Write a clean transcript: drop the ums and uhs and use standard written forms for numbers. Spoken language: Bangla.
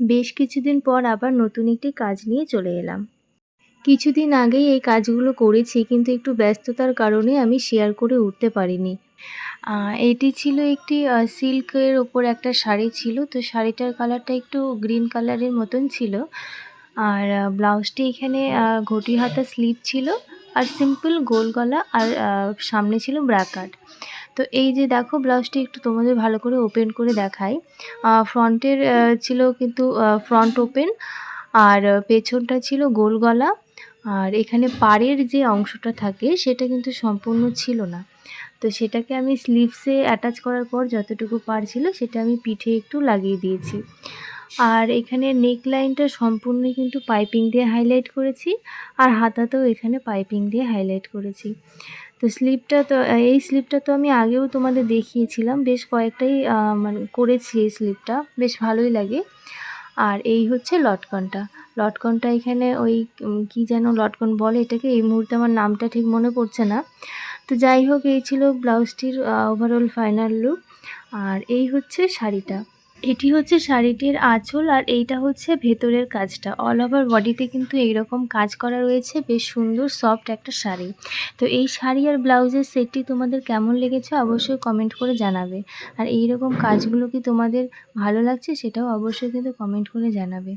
বেশ কিছুদিন পর আবার নতুন একটি কাজ নিয়ে চলে এলাম। কিছুদিন আগেই এই কাজগুলো করেছি, কিন্তু একটু ব্যস্ততার কারণে আমি শেয়ার করে উঠতে পারিনি। আ এটি ছিল একটি সিল্কের ওপর একটা শাড়ি ছিল। তো শাড়িটার কালারটা একটু গ্রিন কালারের মতন ছিল। আর ব্লাউজটি এখানে ঘটি হাতা স্লিভ ছিল, আর সিম্পল গোল গলা, আর সামনে ছিল ব্রা কাট। তো এই যে দেখো, ব্লাউজটি একটু তোমাদের ভালো করে ওপেন করে দেখাই। ফ্রন্টের ছিল কিন্তু ফ্রন্ট ওপেন, আর পেছনটা ছিল গোল গলা। আর এখানে পাড়ের যে অংশটা থাকে সেটা কিন্তু সম্পূর্ণ ছিল না। তো সেটাকে আমি স্লিভসে অ্যাটাচ করার পর যতটুকু পাড় ছিল সেটা আমি পিঠে একটু লাগিয়ে দিয়েছি। আর এখানে নেক লাইনটা সম্পূর্ণই কিন্তু পাইপিং দিয়ে হাইলাইট করেছি, আর হাতাতেও এখানে পাইপিং দিয়ে হাইলাইট করেছি। তো এই স্লিপটা তো আমি আগেও তোমাদের দেখিয়েছিলাম, বেশ কয়েকটাই মানে করেছি এই স্লিপটা, বেশ ভালোই লাগে। আর এই হচ্ছে লটকনটা। লটকনটা এখানে ওই কী যেন লটকন বলে এটাকে, এই মুহূর্তে আমার নামটা ঠিক মনে পড়ছে না। তো যাই হোক, এই ছিল ব্লাউজটির ওভারঅল ফাইনাল লুক। আর এই হচ্ছে শাড়িটা। এটি হচ্ছে শাড়িটির আঁচল, আর এইটা হচ্ছে ভেতরের কাজটা। অল ওভার বডিতে কিন্তু এইরকম কাজ করা রয়েছে, বেশ সুন্দর সফট একটা শাড়ি। তো এই শাড়ি আর ব্লাউজের সেটটি তোমাদের কেমন লেগেছে অবশ্যই কমেন্ট করে জানাবে। আর এই রকম কাজগুলো কি তোমাদের ভালো লাগছে সেটাও অবশ্যই কিন্তু কমেন্ট করে জানাবে।